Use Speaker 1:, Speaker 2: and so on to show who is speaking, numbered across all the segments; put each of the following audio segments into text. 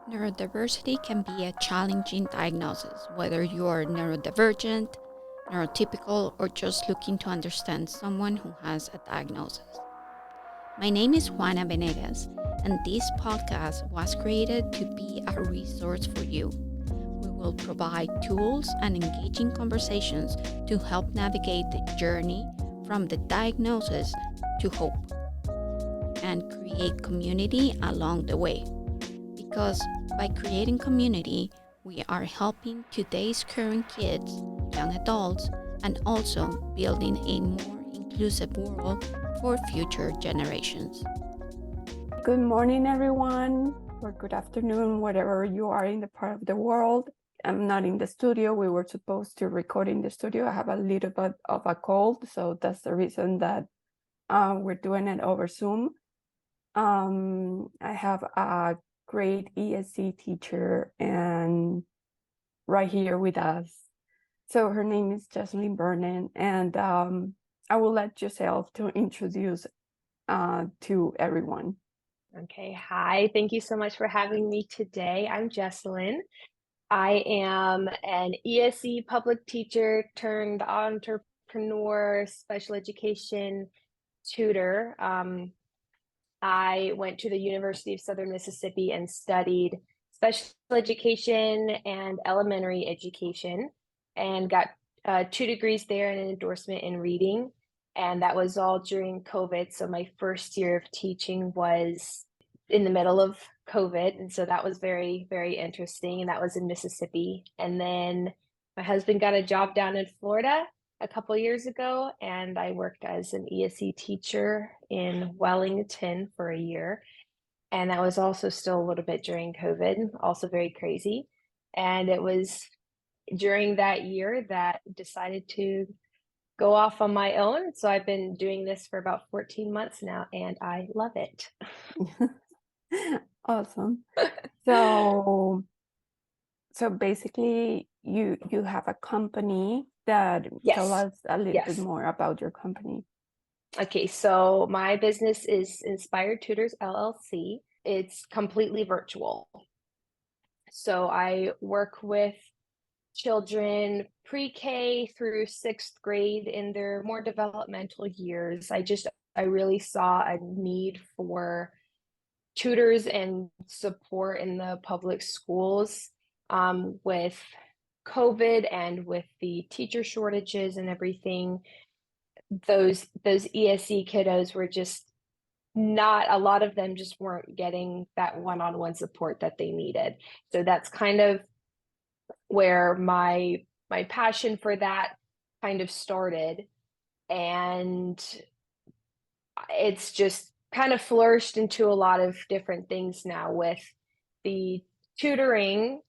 Speaker 1: Neurodiversity can be a challenging diagnosis, whether you are neurodivergent, neurotypical, or just looking to understand someone who has a diagnosis. My name is Juana, and this podcast was created to be a resource for you. We will provide tools and engaging conversations to help navigate the journey from the diagnosis to hope and create community along the way. Because by creating community, we are helping today's current kids, young adults, and also building a more inclusive world for future generations.
Speaker 2: Good morning, everyone, or good afternoon, wherever you are in the part of the world. I'm not in the studio. We were supposed to record in the studio. I have a little bit of a cold, so that's the reason that we're doing it over Zoom. I have a great ESC teacher and right here with us. So her name is Jessalyn Burden, and I will let Giselle to introduce to everyone.
Speaker 3: Okay, hi. Thank you so much for having me today. I'm Jessalyn. I am an ESC public teacher turned entrepreneur, special education tutor. I went to the University of Southern Mississippi and studied special education and elementary education and got 2 degrees there and an endorsement in reading. And that was all during COVID. So my first year of teaching was in the middle of COVID. And so that was very, very interesting. And that was in Mississippi. And then my husband got a job down in Florida a couple years ago, and I worked as an ESC teacher in Wellington for a year. And that was also still a little bit during COVID, also very crazy. And it was during that year that I decided to go off on my own. So I've been doing this for about 14 months now, and I love it.
Speaker 2: Awesome. So basically you have a company that tell us a little bit more about your company.
Speaker 3: Okay, so my business is Inspired Tutors LLC. It's completely virtual. So I work with children pre-K through 6th grade in their more developmental years. I really saw a need for tutors and support in the public schools with COVID and with the teacher shortages and everything. Those ESC kiddos were just not, a lot of them just weren't getting that one-on-one support that they needed. So that's kind of where my passion for that kind of started, and it's just kind of flourished into a lot of different things now with the tutoring,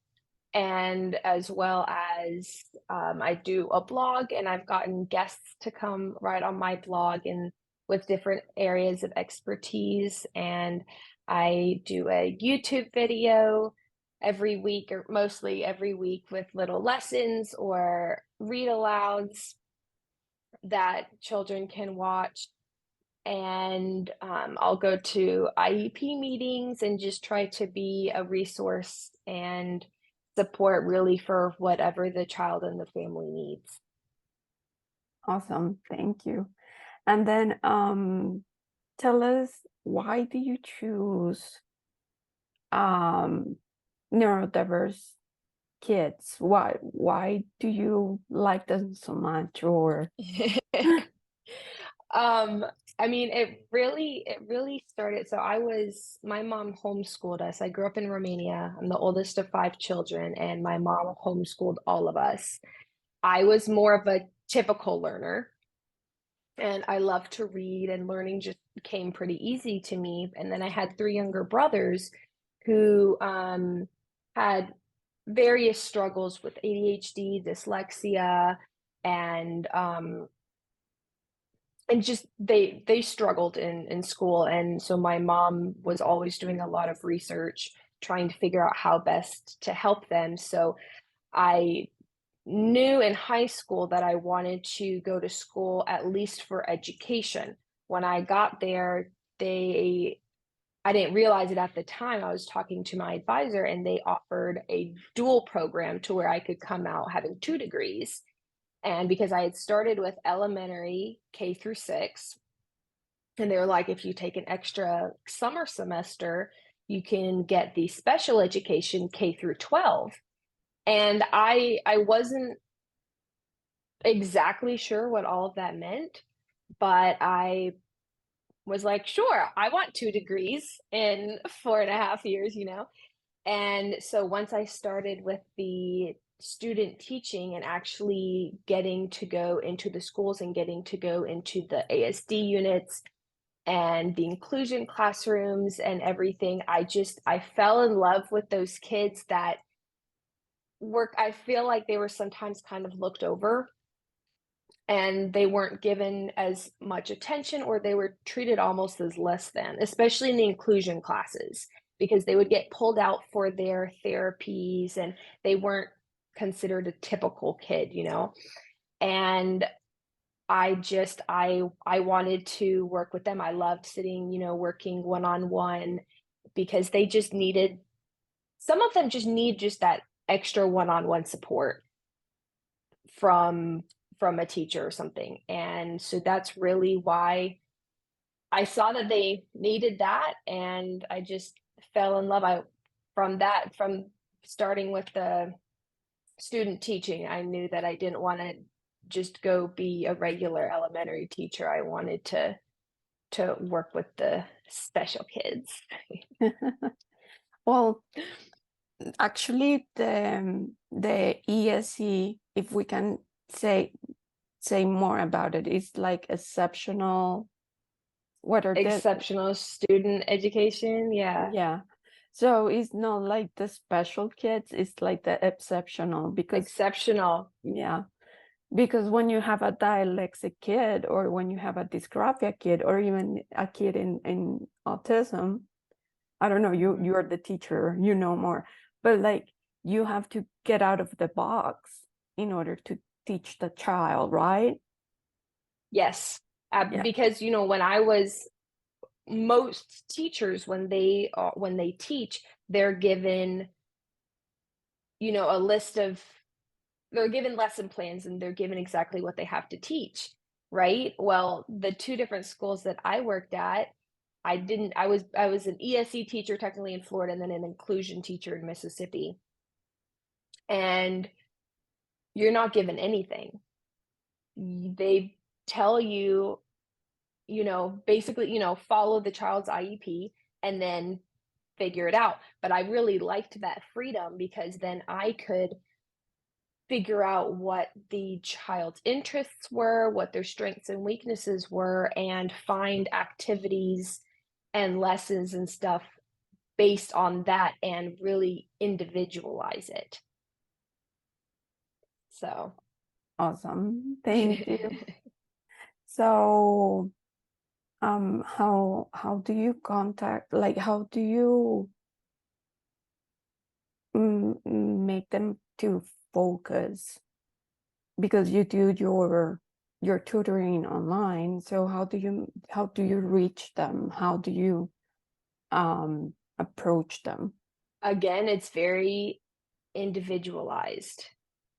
Speaker 3: and as well as I do a blog, and I've gotten guests to come write on my blog and with different areas of expertise, and I do a YouTube video every week, or mostly every week, with little lessons or read alouds that children can watch. And I'll go to IEP meetings and just try to be a resource and support really for whatever the child and the family needs.
Speaker 2: Awesome, thank you. And then tell us, why do you choose neurodiverse kids? Why do you like them so much? Or
Speaker 3: I mean, it really started. So my mom homeschooled us. I grew up in Romania. I'm the oldest of 5 children, and my mom homeschooled all of us. I was more of a typical learner, and I love to read, and learning just came pretty easy to me. And then I had 3 younger brothers who had various struggles with ADHD, dyslexia, and just they struggled in school. And so my mom was always doing a lot of research, trying to figure out how best to help them. So I knew in high school that I wanted to go to school at least for education. When I got there, they I didn't realize it at the time. I was talking to my advisor, and they offered a dual program to where I could come out having 2 degrees. And because I had started with elementary K through 6, and they were like, if you take an extra summer semester, you can get the special education K through 12. And I wasn't exactly sure what all of that meant, but I was like, sure, I want 2 degrees in 4.5 years, you know? And so once I started with the student teaching and actually getting to go into the schools and getting to go into the ASD units and the inclusion classrooms and everything, I fell in love with those kids that I feel like they were sometimes kind of looked over, and they weren't given as much attention, or they were treated almost as less than, especially in the inclusion classes, because they would get pulled out for their therapies and they weren't considered a typical kid, you know? And I wanted to work with them. I loved sitting, working one-on-one, because they just needed, some of them just need just that extra one-on-one support from a teacher or something. And so that's really why I saw that they needed that, and I just fell in love. From starting with the student teaching, I knew that I didn't want to just go be a regular elementary teacher. I wanted to work with the special kids.
Speaker 2: Well, actually, the ESE, if we can say more about it, is like exceptional. What are
Speaker 3: Exceptional student education, yeah.
Speaker 2: Yeah. So it's not like the special kids, it's like the exceptional, because
Speaker 3: Exceptional.
Speaker 2: yeah, because when you have a dyslexic kid, or when you have a dysgraphia kid, or even a kid in autism, I don't know, you're the teacher, you know more, but like you have to get out of the box in order to teach the child, right?
Speaker 3: Yes.
Speaker 2: Yeah.
Speaker 3: Because most teachers, when they teach, they're given, a list of, they're given lesson plans, and they're given exactly what they have to teach, right? Well, the 2 different schools that I worked at, I was an ESE teacher technically in Florida, and then an inclusion teacher in Mississippi. And you're not given anything. They tell you, basically, follow the child's IEP and then figure it out. But I really liked that freedom, because then I could figure out what the child's interests were, what their strengths and weaknesses were, and find activities and lessons and stuff based on that, and really individualize it. So
Speaker 2: Awesome. Thank you. So how do you contact, like how do you make them to focus, because you do your tutoring online, so how do you reach them, how do you approach them?
Speaker 3: again, it's very individualized.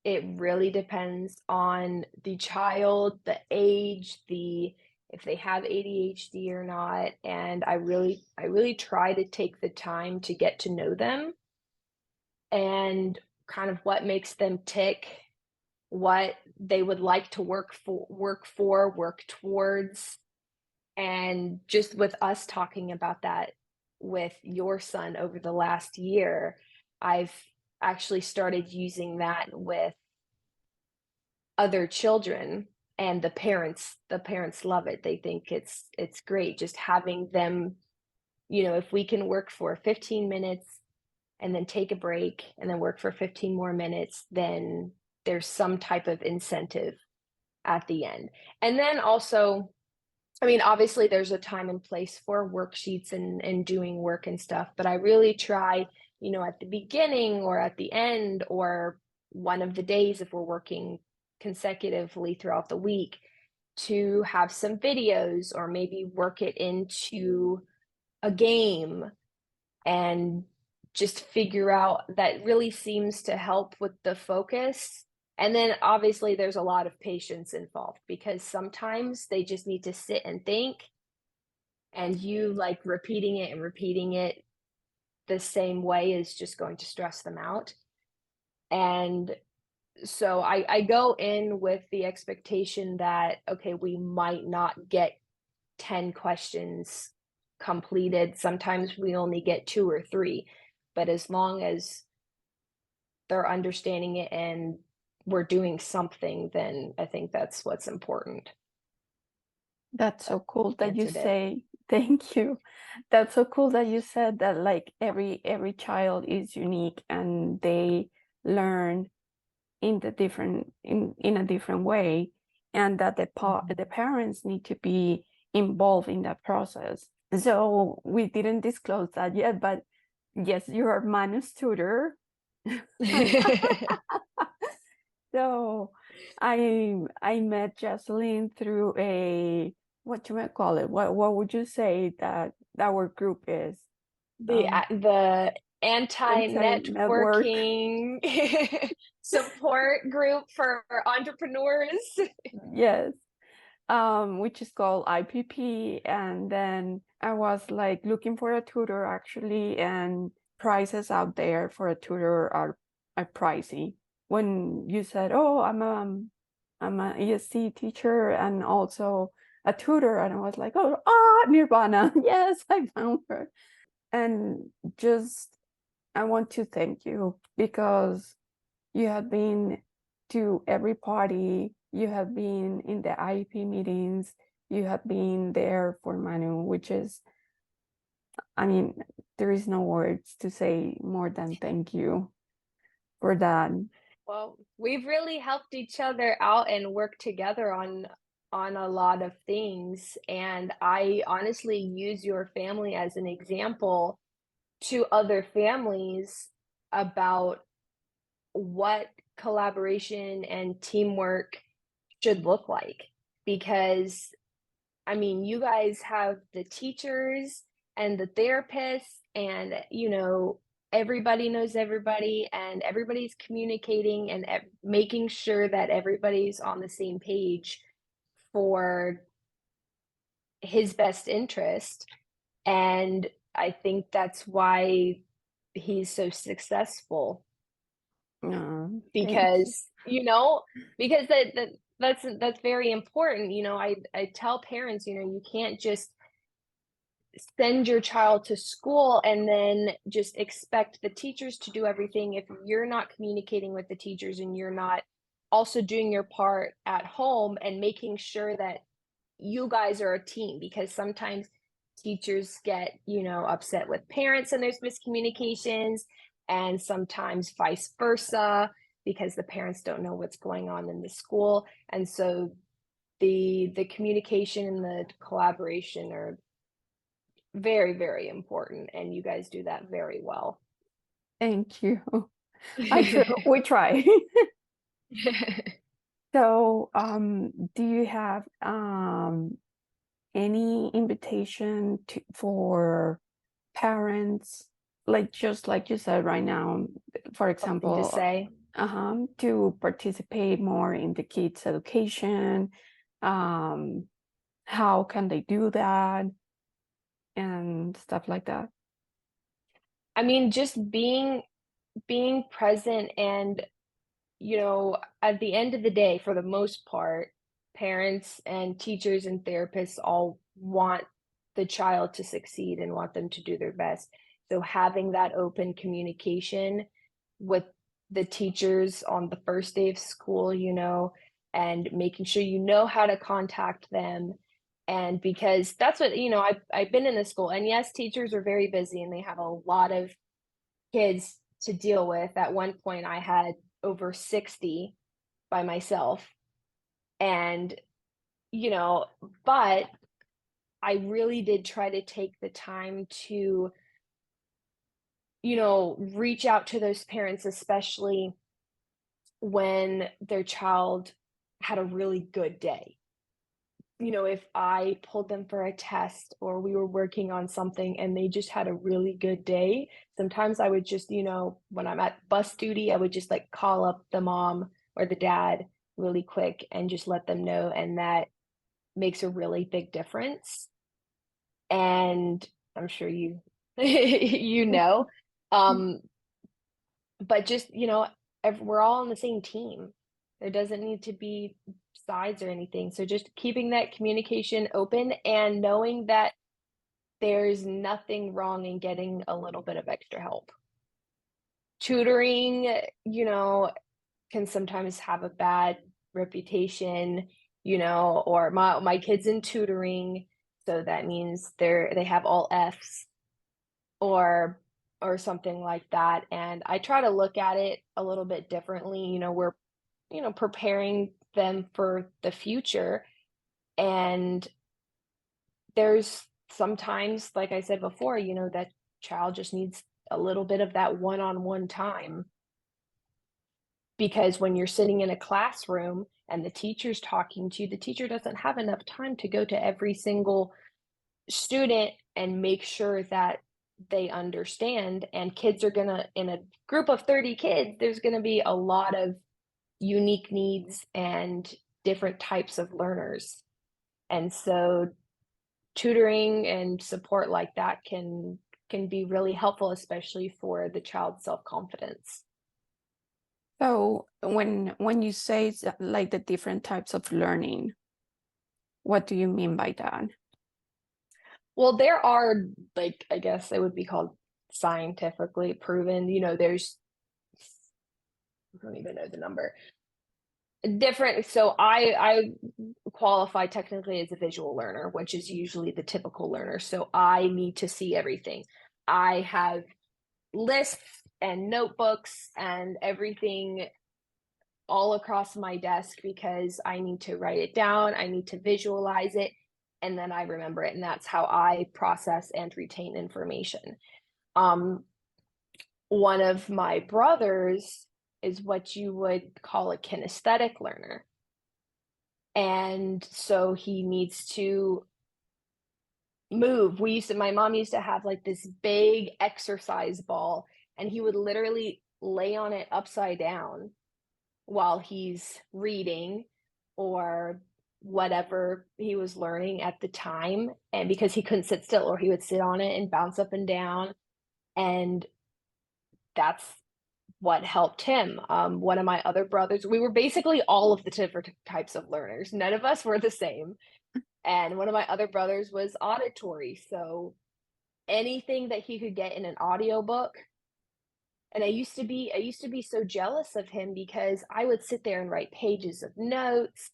Speaker 3: It really depends on the child, the age, if they have ADHD or not. And I really try to take the time to get to know them, and kind of what makes them tick, what they would like to work towards. And just with us talking about that with your son over the last year, I've actually started using that with other children, and the parents love it. They think it's great just having them, if we can work for 15 minutes and then take a break and then work for 15 more minutes, then there's some type of incentive at the end. And then also, I mean, obviously there's a time and place for worksheets and doing work and stuff, but I really try, at the beginning or at the end, or one of the days if we're working consecutively throughout the week, to have some videos, or maybe work it into a game and just figure out. That really seems to help with the focus. And then obviously there's a lot of patience involved, because sometimes they just need to sit and think, and you like repeating it and repeating it the same way is just going to stress them out. And so I go in with the expectation that, okay, we might not get 10 questions completed. Sometimes we only get 2 or 3, but as long as they're understanding it and we're doing something, then I think that's what's important.
Speaker 2: That's so cool that you
Speaker 3: Answered it.
Speaker 2: say, thank you. That's so cool that you said that like every child is unique and they learn in a different way, and that the parents need to be involved in that process. So we didn't disclose that yet, but yes, you are Manu's tutor. So I met Jessalyn through a, what you might call it, what would you say that our group is?
Speaker 3: The
Speaker 2: Anti-network.
Speaker 3: anti-networking support group for entrepreneurs.
Speaker 2: Yes. Which is called IPP. And then I was like looking for a tutor actually, and prices out there for a tutor are pricey. When you said, "Oh, I'm a ESC teacher and also a tutor," and I was like, "Oh, Nirvana, yes, I found her." And just I want to thank you because you have been to every party, you have been in the IEP meetings, you have been there for Manu, which is, I mean, there is no words to say more than thank you for that.
Speaker 3: Well, we've really helped each other out and worked together on a lot of things. And I honestly use your family as an example to other families about what collaboration and teamwork should look like. Because, I mean, you guys have the teachers and the therapists, and, everybody knows everybody, and everybody's communicating and making sure that everybody's on the same page for his best interest. And I think that's why he's so successful,
Speaker 2: Oh, thank you.
Speaker 3: because because that's very important. I tell parents, you can't just send your child to school and then just expect the teachers to do everything if you're not communicating with the teachers and you're not also doing your part at home and making sure that you guys are a team. Because sometimes teachers get upset with parents and there's miscommunications, and sometimes vice versa, because the parents don't know what's going on in the school. And so the communication and the collaboration are very, very important, and you guys do that very well.
Speaker 2: Thank you. We try. So, do you have any invitation for parents, like just like you said right now, for
Speaker 3: Something to
Speaker 2: example,
Speaker 3: say?
Speaker 2: to participate more in the kids' education? How can they do that and stuff like that?
Speaker 3: I mean, just being present. And at the end of the day, for the most part, parents and teachers and therapists all want the child to succeed and want them to do their best. So having that open communication with the teachers on the first day of school, and making sure you know how to contact them. And because that's what, I've been in the school, and yes, teachers are very busy and they have a lot of kids to deal with. At one point, I had over 60 by myself. And, but I really did try to take the time to, reach out to those parents, especially when their child had a really good day. if I pulled them for a test or we were working on something and they just had a really good day, sometimes I would just, when I'm at bus duty, I would just like call up the mom or the dad really quick and just let them know. And that makes a really big difference. And I'm sure you, you know, um, but just, we're all on the same team. There doesn't need to be sides or anything. So just keeping that communication open and knowing that there's nothing wrong in getting a little bit of extra help. Tutoring, can sometimes have a bad reputation, or my kids in tutoring, so that means they have all Fs or something like that. And I try to look at it a little bit differently. We're preparing them for the future. And there's sometimes, like I said before, that child just needs a little bit of that one-on-one time. Because when you're sitting in a classroom and the teacher's talking to you, the teacher doesn't have enough time to go to every single student and make sure that they understand. And kids are gonna, in a group of 30 kids, there's gonna be a lot of unique needs and different types of learners. And so tutoring and support like that can be really helpful, especially for the child's self-confidence.
Speaker 2: So when you say like the different types of learning, what do you mean by that?
Speaker 3: Well, there are, like, I guess it would be called scientifically proven, there's, I don't even know the number. Different. So I qualify technically as a visual learner, which is usually the typical learner. So I need to see everything. I have lists and notebooks and everything all across my desk because I need to write it down, I need to visualize it, and then I remember it. And that's how I process and retain information. One of my brothers is what you would call a kinesthetic learner. And so he needs to move. My mom used to have like this big exercise ball, and he would literally lay on it upside down while he's reading or whatever he was learning at the time. And because he couldn't sit still, or he would sit on it and bounce up and down. And that's what helped him. One of my other brothers, we were basically all of the different types of learners. None of us were the same. And one of my other brothers was auditory. So anything that he could get in an audiobook. And I used to be so jealous of him because I would sit there and write pages of notes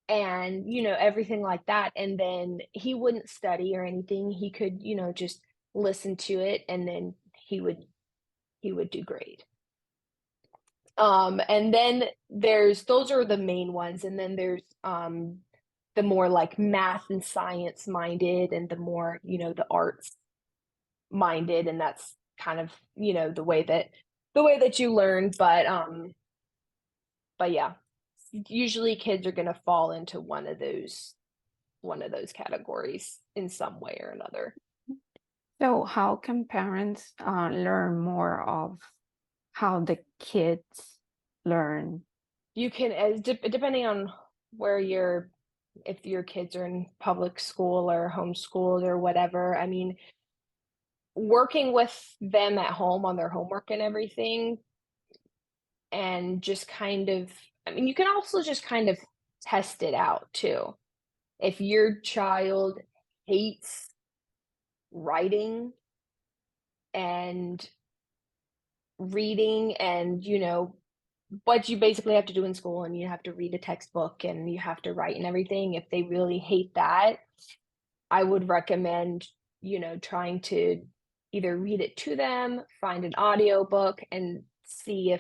Speaker 3: and, everything like that. And then he wouldn't study or anything. He could, just listen to it, and then he would do great. And then those are the main ones. And then there's the more like math and science minded, and the more, the arts minded. And that's kind of, the way that you learn. But yeah, usually kids are going to fall into one of those categories in some way or another.
Speaker 2: So how can parents learn more of how the kids learn?
Speaker 3: You can, depending on if your kids are in public school or homeschooled or whatever, I mean, working with them at home on their homework and everything, and just kind of, I mean, you can also just kind of test it out too. If your child hates writing and reading, and what you basically have to do in school, and you have to read a textbook and you have to write and everything, if they really hate that, I would recommend trying to either read it to them, find an audiobook, and see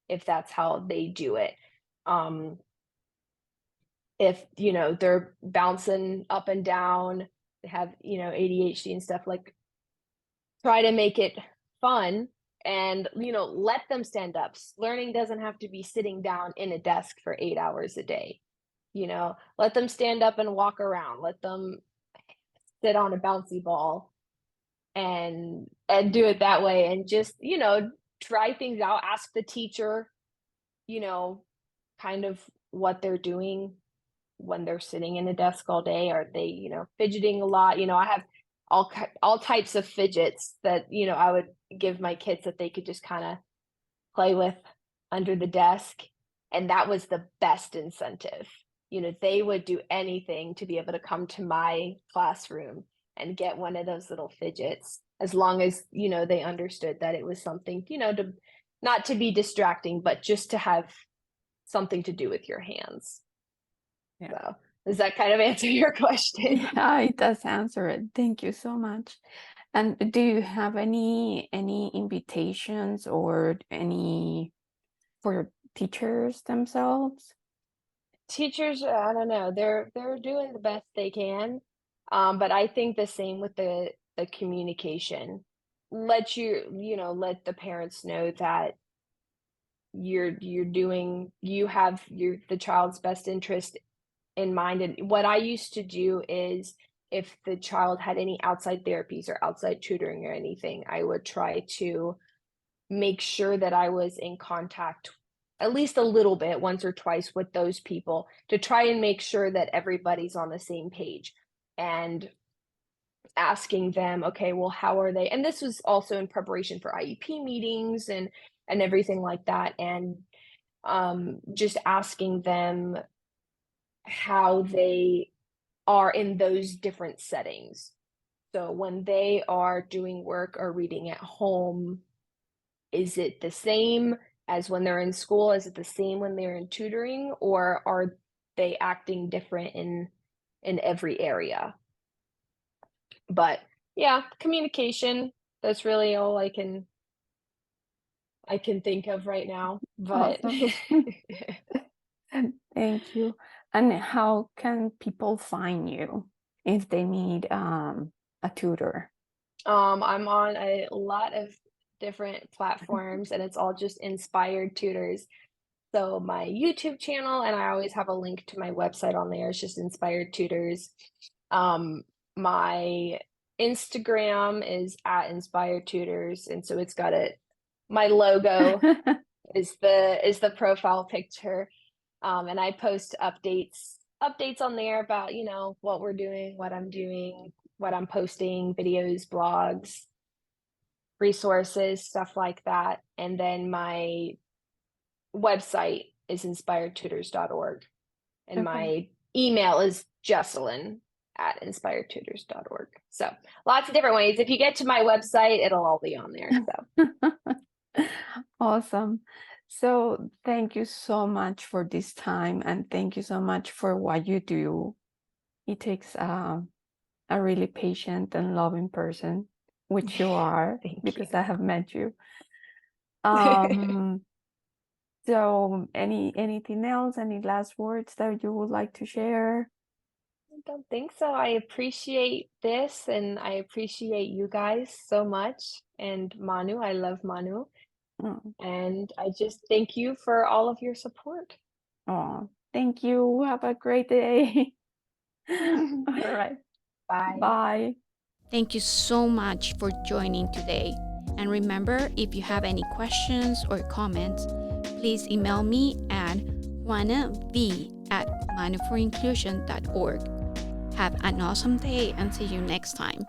Speaker 3: if that's how they do it. If they're bouncing up and down, they have ADHD and stuff, like, try to make it fun and let them stand up. Learning doesn't have to be sitting down in a desk for 8 hours a day. let them stand up and walk around, let them sit on a bouncy ball and do it that way, and just, try things out, ask the teacher, kind of what they're doing when they're sitting in a desk all day. Are they, fidgeting a lot? I have all types of fidgets that, I would give my kids that they could just kind of play with under the desk. And that was the best incentive. They would do anything to be able to come to my classroom and get one of those little fidgets, as long as, they understood that it was something, to not to be distracting, but just to have something to do with your hands.
Speaker 2: Yeah.
Speaker 3: So does that kind of answer your question?
Speaker 2: Yeah, it does answer it. Thank you so much. And do you have any invitations or any for teachers themselves?
Speaker 3: Teachers, I don't know, they're doing the best they can. But I think the same with the communication. Let the parents know that you have the child's best interest in mind. And what I used to do is, if the child had any outside therapies or outside tutoring or anything, I would try to make sure that I was in contact at least a little bit, once or twice, with those people, to try and make sure that everybody's on the same page, and asking them, okay, well, how are they? And this was also in preparation for IEP meetings and everything like that. And just asking them how they are in those different settings. So when they are doing work or reading at home, is it the same as when they're in school? Is it the same when they're in tutoring, or are they acting different in every area? But yeah, communication, that's really all I can think of right now. But
Speaker 2: Awesome. Thank you. And how can people find you if they need a tutor?
Speaker 3: I'm on a lot of different platforms, and it's all just Inspired Tutors. So my YouTube channel, and I always have a link to my website on there, it's just Inspired Tutors. My Instagram is at Inspired Tutors, and so it's got my logo is the profile picture. And I post updates on there about, what we're doing, what I'm doing, what I'm posting, videos, blogs, resources, stuff like that. And then my website is inspiredtutors.org. And
Speaker 2: Okay.
Speaker 3: my email is Jessalyn@inspiredtutors.org. So lots of different ways. If you get to my website, it'll all be on there. So
Speaker 2: Awesome. So thank you so much for this time, and thank you so much for what you do. It takes a really patient and loving person, which you are, because I have met you. So anything else, any last words that you would like to share?
Speaker 3: I don't think so. I appreciate this, and I appreciate you guys so much. And Manu, I love Manu.
Speaker 2: Oh,
Speaker 3: And I just thank you for all of your support.
Speaker 2: thank you. Have a great day. All right.
Speaker 3: Bye.
Speaker 2: Bye.
Speaker 1: Thank you so much for joining today. And remember, if you have any questions or comments, please email me at juanav@manuforinclusion.org. Have an awesome day and see you next time.